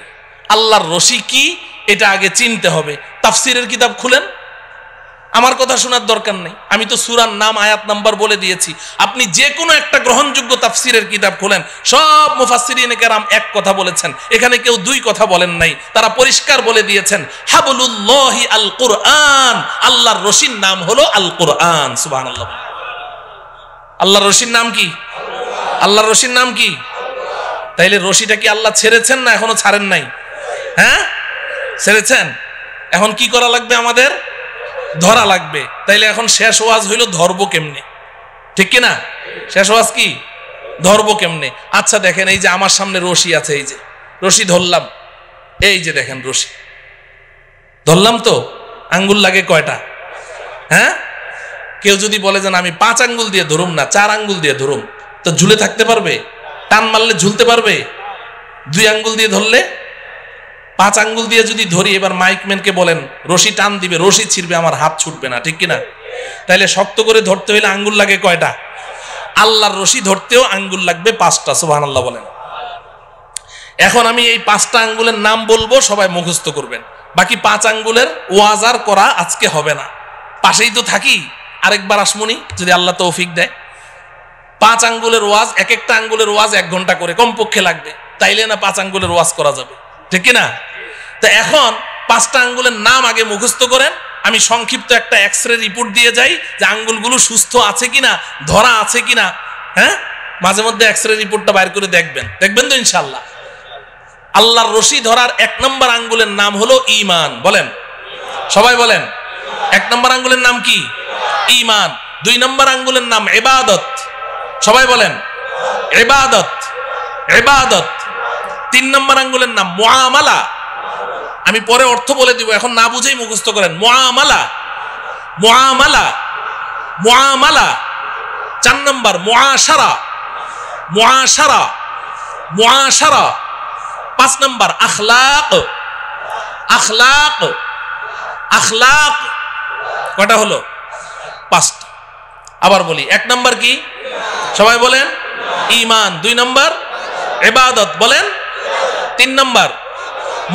আল্লাহর রশি কি এটা আগে চিনতে হবে। তাফসিরের কিতাব খুলেন, আমার কথা শোনার দরকার নেই, আমি তো সূরার নাম আয়াত নাম্বার বলে দিয়েছি। আপনি যে কোনো একটা গ্রহণযোগ্য তাফসিরের কিতাব খোলেন, সব মুফাসসিরিনে কেরাম এক কথা বলেছেন, এখানে কেউ 2 কথা বলেন নাই। তারা পরিষ্কার বলে দিয়েছেন হাবলুল্লাহি আল কুরআন, আল্লাহর রশির নাম হলো আল কুরআন। সুবহানাল্লাহ। আল্লাহর রশির নাম কি? আল্লাহর রশির নাম কি? তাইলে রশিটা কি আল্লাহ ছেড়েছেন না এখনো ছাড়েন নাই? হ্যাঁ ছেড়েছেন। এখন কি করা লাগবে আমাদের? ধরা লাগবে। তাইলে এখন শেষ ওয়াজ হইল ধরবো কেমনে, ঠিক কিনা? শেষ ওয়াজ কি, ধরবো কেমনে? আচ্ছা দেখেন, এই যে আমার সামনে রশি আছে, এই যে রশি ধরলাম, এই যে দেখেন রশি ধরলাম, তো আঙ্গুল লাগে কয়টা? হ্যাঁ, কেউ যদি বলে যে আমি 5 আঙ্গুল দিয়ে ধরুম না, 4 আঙ্গুল দিয়ে ধরুম, তো ঝুলে থাকতে পারবে? টান মারলে ঝুলতে পারবে? 2 আঙ্গুল দিয়ে ধরলে? 5 আঙ্গুল দিয়ে যদি ধরি, এবার মাইকম্যানকে বলেন রশি টান দিবে, রশি ছিড়বে, আমার হাত ছুটবে না, ঠিক কিনা? তাইলে শক্ত করে ধরতে হইলে আঙ্গুল লাগে কয়টা? আল্লাহর রশি ধরতেও আঙ্গুল লাগবে 5টা। সুবহানাল্লাহ বলেন। এখন আমি এই 5টা আঙ্গুলের নাম বলবো, সবাই মুখস্থ করবেন। বাকি 5 আঙ্গুলের ওয়াজ আর করা আজকে হবে না, পাশেই তো থাকি, আরেকবার আসমুনি যদি আল্লাহ তৌফিক দেয়। 5 আঙ্গুলের ওয়াজ, এক একটা আঙ্গুলের ওয়াজ 1 ঘন্টা করে কমপক্ষে লাগবে, তাইলে না 5 আঙ্গুলের ওয়াজ করা যাবে, ঠিক কিনা? তো এখন 5টা আঙ্গুলের নাম আগে মুখস্থ করেন। আমি সংক্ষিপ্ত একটা এক্সরে রিপোর্ট দিয়ে যাই যে আঙ্গুলগুলো সুস্থ আছে কিনা, ধরা আছে কিনা। হ্যাঁ, মাঝে মধ্যে এক্সরে রিপোর্টটা বাইর করে দেখবেন, দেখবেন তো ইনশাআল্লাহ। আল্লাহর রশি ধরার 1 নম্বর আঙ্গুলের নাম হলো ঈমান। বলেন, সবাই বলেন। 1 নম্বর আঙ্গুলের নাম কি? ঈমান। 2 নম্বর আঙ্গুলের নাম ইবাদত। সবাই বলেন, ইবাদত, ইবাদত। 3 নম্বর আঙ্গুলের নাম মুআমালা। আমি পরে অর্থ বলে দিব, এখন না বুঝেই মুখস্থ করেন। মুআমালা, মুআমালা, মুআমালা। 4 নম্বর মুআশারা, মুআশারা, মুআশারা। 5 নম্বর আখলাক, আখলাক, আখলাক। কয়টা হলো? 5টা। আবার বলি, 1 নম্বর কি? সবাই বলেন, ঈমান। 2 নম্বর ইবাদত, বলেন। 3 নম্বর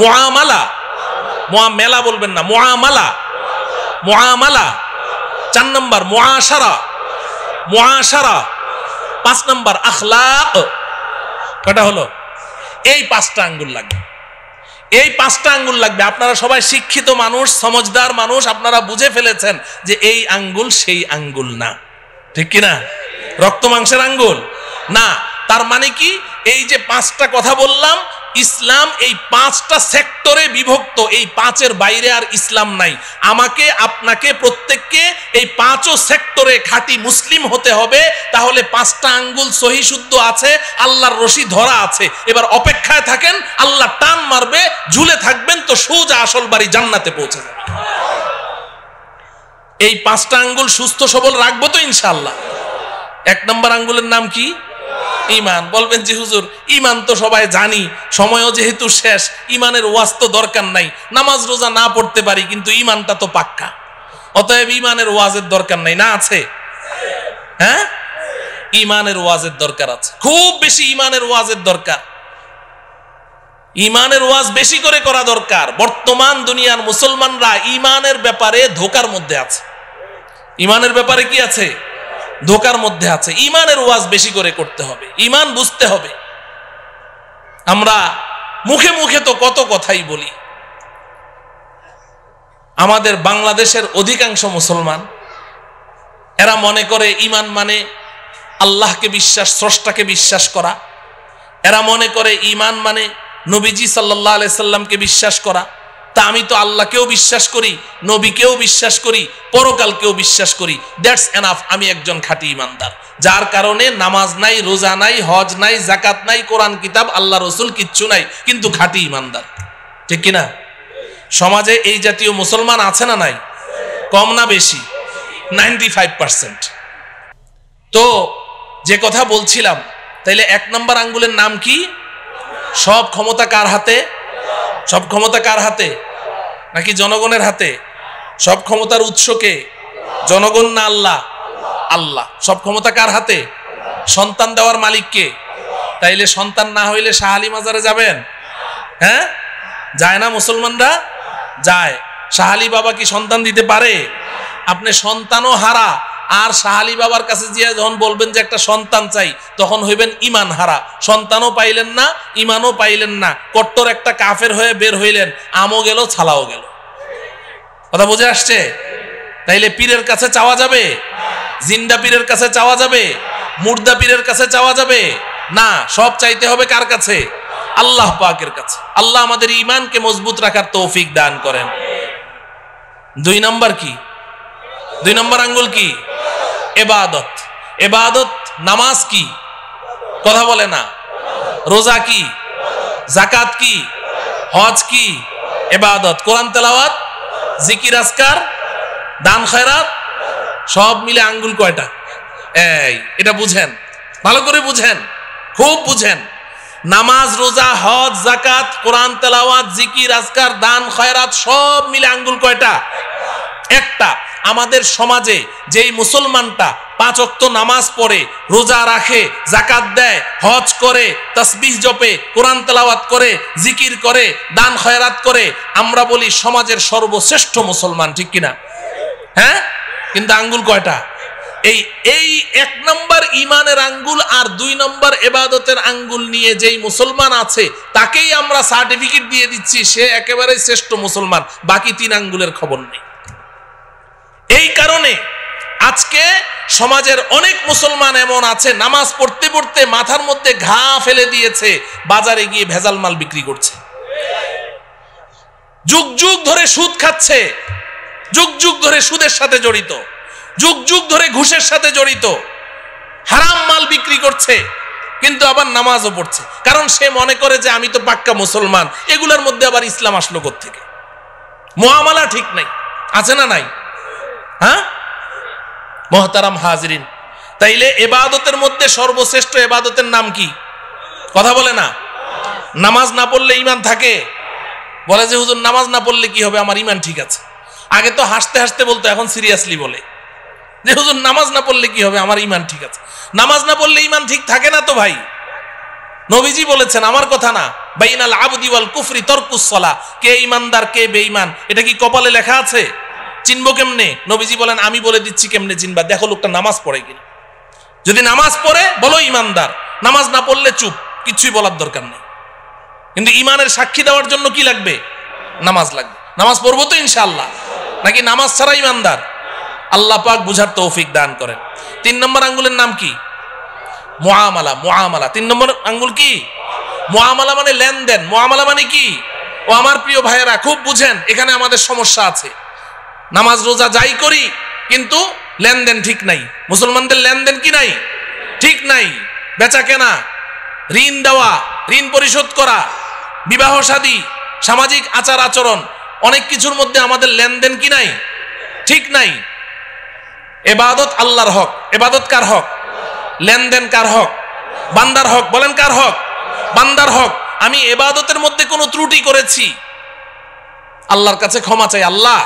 মুআমালা, মুআমালা বলবেন না, মুআমালা, মুআমালা। 4 নম্বর মুআশারা, মুআশারা। 5 নম্বর আখলাক। কয়টা হলো? এই 5টা আঙ্গুল লাগবে, এই 5টা আঙ্গুল লাগবে। আপনারা সবাই শিক্ষিত মানুষ, সমজদার মানুষ, আপনারা বুঝে ফেলেছেন যে এই আঙ্গুল সেই আঙ্গুল না, ঠিক কিনা? রক্ত মাংসের আঙ্গুল না। তার মানে কি, এই যে 5টা কথা বললাম, ইসলাম এই 5টা সেক্টরে বিভক্ত। এই 5-এর বাইরে আর ইসলাম নাই। আমাকে, আপনাকে, প্রত্যেককে এই 5ও সেক্টরে খাঁটি মুসলিম হতে হবে। তাহলে 5টা আঙ্গুল সহি শুদ্ধ আছে, আল্লাহর রশি ধরা আছে। এবার অপেক্ষায় থাকেন, আল্লাহ টান মারবে, ঝুলে থাকবেন, তো সোজা আসল বাড়ি জান্নাতে পৌঁছে যাবে। এই 5টা আঙ্গুল সুস্থ সবল রাখবো তো ইনশাআল্লাহ। 1 নম্বর আঙ্গুলের নাম কি? ঈমান। বলবেন যে হুজুর, ঈমান তো সবাই জানি, সময়ও যেহেতু শেষ, ঈমানের ওয়াজ তো দরকার নাই, নামাজ রোজা না পড়তে পারি, কিন্তু ঈমানটা তো পাক্কা, অতএব ঈমানের ওয়াজের দরকার নাই। না আছে? হ্যাঁ, ঈমানের ওয়াজের দরকার আছে, খুব বেশি ঈমানের ওয়াজের দরকার। ঈমানের ওয়াজ বেশি করে করা দরকার। বর্তমান দুনিয়ার মুসলমানরা ঈমানের ব্যাপারে ধোঁকার মধ্যে আছে। ঈমানের ব্যাপারে কি আছে? ধোঁকার মধ্যে আছে। ঈমানের ওয়াজ বেশি করে করতে হবে, ঈমান বুঝতে হবে। আমরা মুখে মুখে তো কত কথাই বলি। আমাদের বাংলাদেশের অধিকাংশ মুসলমান, এরা মনে করে ঈমান মানে আল্লাহকে বিশ্বাস, স্রষ্টাকে বিশ্বাস করা। এরা মনে করে ঈমান মানে নবীজি সাল্লাল্লাহু আলাইহি সাল্লামকে বিশ্বাস করা। তা আমি তো আল্লাহকেও বিশ্বাস করি, নবীকেও বিশ্বাস করি, পরকালকেও বিশ্বাস করি, দ্যাটস এনাফ, আমি একজন খাঁটি ঈমানদার। যার কারণে নামাজ নাই, রোজা নাই, হজ নাই, যাকাত নাই, কোরআন কিতাব, আল্লাহ রসুল কিচ্ছু নাই, কিন্তু খাঁটি ঈমানদার, ঠিক কিনা? সমাজে এই জাতীয় মুসলমান আছে না নাই? কম না বেশি? 95%। তো যে কথা বলছিলাম, তাইলে 1 নম্বর আঙ্গুলের নাম কি? সব ক্ষমতা কার হাতে? সব ক্ষমতা কার হাতে? নাকি জনগণের হাতে? সব ক্ষমতার উৎসকে জনগণ না আল্লাহ? আল্লাহ। সব ক্ষমতা কার হাতে? সন্তান দেওয়ার মালিক কে? তাইলে সন্তান না হইলে শাহ আলী মাজারে যাবেন? হ্যাঁ, যায় না মুসলমানরা? যায়। শাহ আলী বাবা কি সন্তান দিতে পারে? আপনি সন্তানও হারা, আর শাহ আলী বাবার কাছে গিয়ে যখন বলবেন যে একটা সন্তান চাই, তখন হইবেন ঈমান হারা। সন্তানও পাইলেন না, ঈমানও পাইলেন না, কট্টর একটা কাফের হয়ে বের হইলেন, আমও গেল, ছালাও গেল। কথা বুঝে আসছে? তাইলে পীরের কাছে চাওয়া যাবে? জিন্দা পীরের কাছে চাওয়া যাবে? মুর্দা পীরের কাছে চাওয়া যাবে না। সব চাইতে হবে কার কাছে? আল্লাহ পাকের কাছে। আল্লাহ আমাদের ঈমানকে মজবুত রাখার তৌফিক দান করেন। 2 নাম্বার কি? 2 নম্বর আঙ্গুল কি? ইবাদত। ইবাদত নামাজ কি? কথা বলে না। রোজা কি? যাকাত কি? হজ কি? ইবাদত। কোরআন তেলাওয়াত, জিকির আজকার, দান খয়রাত, সব মিলে আঙ্গুল কয়টা? এটা বুঝেন, ভালো করে বুঝেন, খুব বুঝেন। নামাজ, রোজা, হজ, যাকাত, কোরআন তেলাওয়াত, জিকির আজকার, দান খয়রাত সব মিলে আঙ্গুল কয়টা? একটা। আমাদের সমাজে যেই মুসলমানটা 5 ওয়াক্ত নামাজ পড়ে, রোজা রাখে, যাকাত দেয়, হজ করে, তাসবিহ জপে, কোরআন তেলাওয়াত করে, জিকির করে, দান খয়রাত করে, আমরা বলি সমাজের সর্বশ্রেষ্ঠ মুসলমান, ঠিক কিনা? হ্যাঁ, কিন্তু আঙ্গুল কয়টা? এই 1 নম্বর ইমানের আঙ্গুল আর 2 নম্বর ইবাদতের আঙ্গুল নিয়ে যেই মুসলমান আছে তাকেই আমরা সার্টিফিকেট দিয়ে দিচ্ছি সে একেবারে শ্রেষ্ঠ মুসলমান, বাকি 3 আঙ্গুলের খবর নেই। এই কারণে আজকে সমাজের অনেক মুসলমান এমন আছে নামাজ পড়তে পড়তে মাথার মধ্যে ঘা ফেলে দিয়েছে, বাজারে গিয়ে ভেজাল মাল বিক্রি করছে, যুগ যুগ ধরে সুদ খাচ্ছে, যুগ যুগ ধরে সুদের সাথে জড়িত, যুগ যুগ ধরে ঘুষের সাথে জড়িত, হারাম মাল বিক্রি করছে, কিন্তু আবার নামাজও পড়ছে। কারণ সে মনে করে যে আমি তো পাক্কা মুসলমান, এগুলোর মধ্যে আবার ইসলাম আসলো কোত্থেকে? মুআমালা ঠিক নাই, আছে না নাই? হ্যাঁ মুহতারাম হাজিরিন, তাইলে ইবাদতের মধ্যে সর্বশ্রেষ্ঠ ইবাদতের নাম কি? কথা বলে না। নামাজ না পড়লে ঈমান থাকে? বলে যে হুজুর নামাজ না পড়লে কি হবে, আমার ঈমান ঠিক আছে। আগে তো হাসতে হাসতে বলতো, এখন সিরিয়াসলি বলে যে হুজুর নামাজ না পড়লে কি হবে, আমার ঈমান ঠিক আছে। নামাজ না পড়লে ঈমান ঠিক থাকে না তো ভাই। নবীজি বলেছেন, আমার কথা না, বাইনাল আবদি ওয়াল কুফরি তারকুস সালাহ, কে ঈমানদার কে বেঈমান এটা কি কপালে লেখা আছে? চিনবো কেমনে? নবীজি বলেন, আমি বলে দিচ্ছি কেমনে চিনবা, দেখো লোকটা নামাজ পড়ে কিনা। যদি নামাজ পড়ে বলো ঈমানদার, নামাজ না পড়লে চুপ, কিছুই বলার দরকার নেই। কিন্তু ঈমানের সাক্ষী দেওয়ার জন্য কি লাগবে? নামাজ লাগবে। নামাজ পড়বো তো ইনশাআল্লাহ, নাকি নামাজ ছাড়া ঈমানদার? আল্লাহ পাক বুঝার তৌফিক দান করেন। 3 নম্বর আঙ্গুলের নাম কি? মুআমালা। মুআমালা 3 নম্বর আঙ্গুল কি? মুআমালা মানে লেনদেন। মুআমালা মানে কি? ও আমার প্রিয় ভাইয়েরা খুব বুঝেন, এখানে আমাদের সমস্যা আছে। নামাজ রোজা যাই করি কিন্তু লেনদেন ঠিক নাই। মুসলমানদের লেনদেন কি নাই? ঠিক নাই। বেচা কেনা, ঋণ দেওয়া, ঋণ পরিশোধ করা, বিবাহ শাদী, সামাজিক আচার আচরণ, অনেক কিছুর মধ্যে আমাদের লেনদেন কি নাই? ঠিক নাই। ইবাদত আল্লাহর হক। ইবাদত কার হক? লেনদেন কার হক? বান্দার হক। বলেন কার হক? বান্দার হক। আমি ইবাদতের মধ্যে কোনো ত্রুটি করেছি, আল্লাহর কাছে ক্ষমা চাই। আল্লাহ,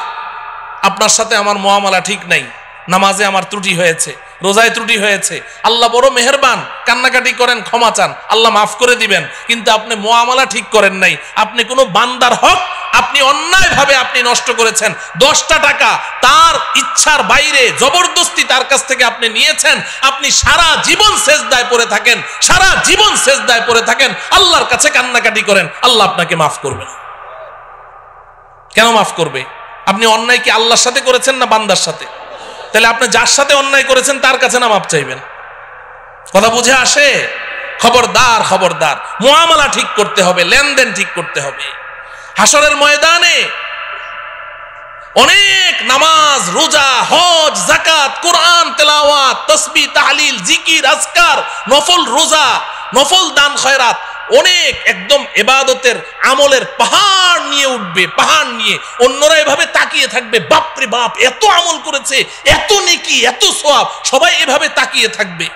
আপনার সাথে আমার মুআমালা ঠিক নাই, নামাজে আমার ত্রুটি হয়েছে, রোজায় ত্রুটি হয়েছে। আল্লাহ বড় মেহেরবান, কান্নাকাটি করেন, ক্ষমা চান, আল্লাহ মাফ করে দিবেন। কিন্তু আপনি মুআমালা ঠিক করেন নাই। আপনি কোনো বান্দার হক আপনি অন্যায়ভাবে আপনি নষ্ট করেছেন। 10টা টাকা তার ইচ্ছার বাইরে জবরদস্তি তার কাছ থেকে আপনি নিয়েছেন। আপনি সারা জীবন সেজদায় পড়ে থাকেন, সারা জীবন সেজদায় পড়ে থাকেন, আল্লাহর কাছে কান্নাকাটি করেন, আল্লাহ আপনাকে মাফ করবে না। কেন মাফ করবে? আপনি অন্যায় কি আল্লাহর সাথে করেছেন না বান্দার সাথে? তাহলে আপনি যার সাথে অন্যায় করেছেন তার কাছে না মাফ চাইবেন? কথা বুঝে আসে? খবরদার, খবরদার, মুআমালা ঠিক করতে হবে, লেনদেন ঠিক করতে হবে। হাসরের ময়দানে অনেক নামাজ, রোজা, হজ, যাকাত, কোরআন তেলাওয়াত, তাসবিহ, তাহলিল, জিকির, আজকার, নফল রোজা, নফল দান খয়রাত, অনেক একদম ইবাদতের আমলের পাহাড় নিয়ে উঠবে, পাহাড় নিয়ে। অন্যরা এভাবে তাকিয়ে থাকবে, বাপরে বাপ, এত আমল করেছে, এত নেকি, এত সওয়াব, সবাই এভাবে তাকিয়ে থাকবে।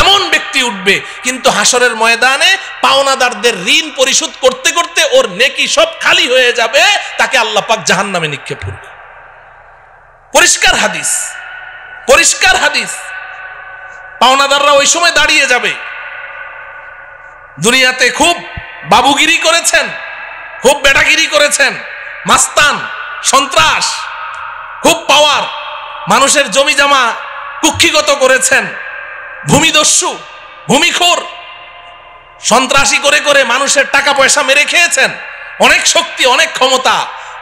এমন ব্যক্তি উঠবে, কিন্তু হাসরের ময়দানে পাওনাদারদের ঋণ পরিশোধ করতে করতে ওর নেকি সব খালি হয়ে যাবে, তাকে আল্লাহ পাক জাহান্নামে নিক্ষেপ করবে। পরিষ্কার হাদিস, পরিষ্কার হাদিস। পাওনাদাররা ওই সময় দাঁড়িয়ে যাবে। দুনিয়াতে খুব বাবুগিরি করেছেন, খুব বেটাগিরি করেছেন, মাস্তান, সন্ত্রাস, খুব পাওয়ার, মানুষের জমি জমা কুক্ষিগত করেছেন, ভূমিদস্যু, ভূমিখোর, সন্ত্রাসী করে করে মানুষের টাকা পয়সা মেরে খেয়েছেন, অনেক শক্তি, অনেক ক্ষমতা।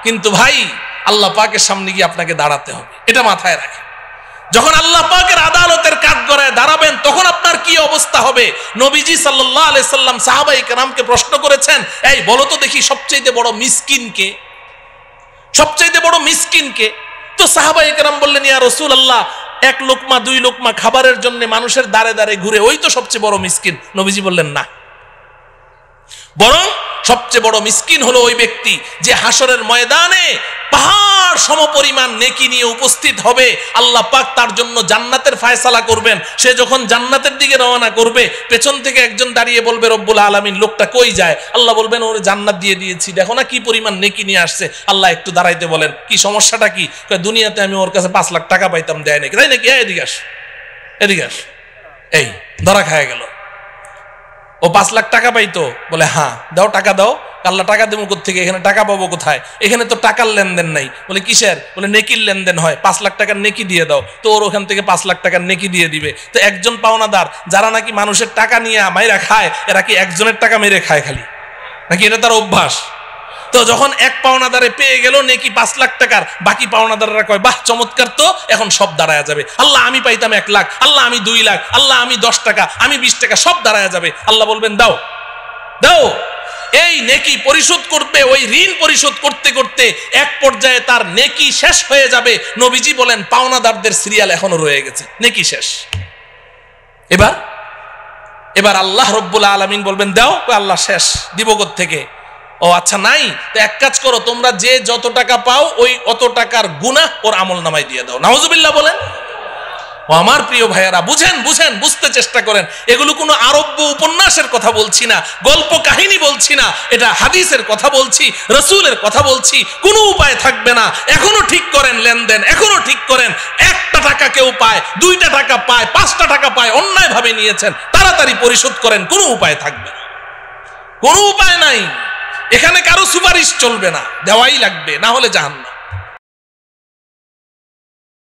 কিন্তু ভাই, আল্লাহ পাকের সামনে গিয়ে আপনাকে দাঁড়াতে হবে, এটা মাথায় রাখেন। যখন আল্লাহ পাকের আদালতের কাঠগড়ায় দাঁড়াবেন তখন আপনার কি অবস্থা হবে? নবীজি সাল্লাল্লাহু আলাইহি সাল্লাম সাহাবায়ে কেরামকে প্রশ্ন করেছেন, এই বলো তো দেখি সবচেয়ে বড় মিসকিন কে? সবচেয়ে বড় মিসকিন কে? তো সাহাবায়ে কেরাম বললেন, ইয়া রাসূলুল্লাহ, এক লোকমা দুই লোকমা খাবারের জন্য মানুষের দাঁড়ে দাঁড়ে ঘুরে, ওই তো সবচেয়ে বড় মিসকিন। নবীজি বললেন, না, বরং সবচেয়ে বড় মিসকিন হলো ওই ব্যক্তি যে হাসরের ময়দানে পাহাড় সমপরিমাণ নেকি নিয়ে উপস্থিত হবে। আল্লাহ পাক তার জন্য জান্নাতের ফায়সালা করবেন। সে যখন জান্নাতের দিকে রওনা করবে, পেছন থেকে একজন দাঁড়িয়ে বলবে, রব্বুল আলামিন, লোকটা কই যায়? আল্লাহ বলবেন, ওরে জান্নাত দিয়ে দিয়েছি, দেখো না কি পরিমাণ নেকি নিয়ে আসছে। আল্লাহ একটু দাঁড়াইতে বলেন, কি সমস্যাটা কি? দুনিয়াতে আমি ওর কাছে 5 লাখ টাকা পাইতাম, দেয় নাকি, তাই নাকি? এদিকে আস, এদিকে আস। এই ধরা খায় গেল। ও 5 লাখ টাকা পাইতো, বলে হ্যাঁ দাও, টাকা দাও। আল্লাহ টাকা দেবো কোথেকে? এখানে টাকা পাবো কোথায়? এখানে তো টাকার লেনদেন নাই। বলে কিসের? বলে নেকির লেনদেন হয়, 5 লাখ টাকার নেকি দিয়ে দাও। তো ওর ওখান থেকে 5 লাখ টাকার নেকি দিয়ে দিবে। তো একজন পাওনাদার যারা নাকি মানুষের টাকা নিয়ে মাইরা খায়, এরা কি একজনের টাকা মেরে খায় খালি, নাকি এটা তার অভ্যাস? তো যখন এক পাওনাদারে পেয়ে গেল নেকি 5 লাখ টাকার, বাকি পাওনাদাররা কয়, বাহ চমৎকার, তো এখন সব দাঁড়ায় যাবে। আল্লাহ আমি পাইতাম 1 লাখ, আল্লাহ আমি 2 লাখ, আল্লাহ আমি 10 টাকা, আমি 20 টাকা, সব দাঁড়ায় যাবে। আল্লাহ বলবেন, দাও দাও। এই নেকি পরিশোধ করবে, ওই ঋণ পরিশোধ করতে করতে এক পর্যায়ে তার নেকি শেষ হয়ে যাবে। নবীজি বলেন, পাওনাদারদের সিরিয়াল এখনো রয়ে গেছে, নেকি শেষ। এবার আল্লাহ রব্বুল আলামিন বলবেন, দাও। আল্লাহ শেষ, দিব কোত্থেকে? ও আচ্ছা নাই, তো এক কাজ করো, তোমরা যে যত টাকা পাও ওই অত টাকার গুনাহ ওর আমল নামায় দিয়ে দাও। নাউজুবিল্লাহ বলেন। ও আমার প্রিয় ভাইয়েরা, বুঝেন বুঝেন, বুঝতে চেষ্টা করেন। এগুলো কোনো আরব্য উপন্যাসের কথা বলছি না, গল্প কাহিনী বলছি না, এটা হাদিসের কথা বলছি, রাসূলের কথা বলছি। কোনো উপায় থাকবে না, এখনো ঠিক করেন লেনদেন, এখনো ঠিক করেন। 1টা টাকা কেউ পায়, 2টা টাকা পায়, 5টা টাকা পায়, অন্যায় ভাবে নিয়েছেন, তাড়াতাড়ি পরিশোধ করেন। কোনো উপায় থাকবে না, কোনো উপায় নাই। এখানে কারো সুপারিশ চলবে না, দেওয়াই লাগবে, না হলে জাহান্নাম।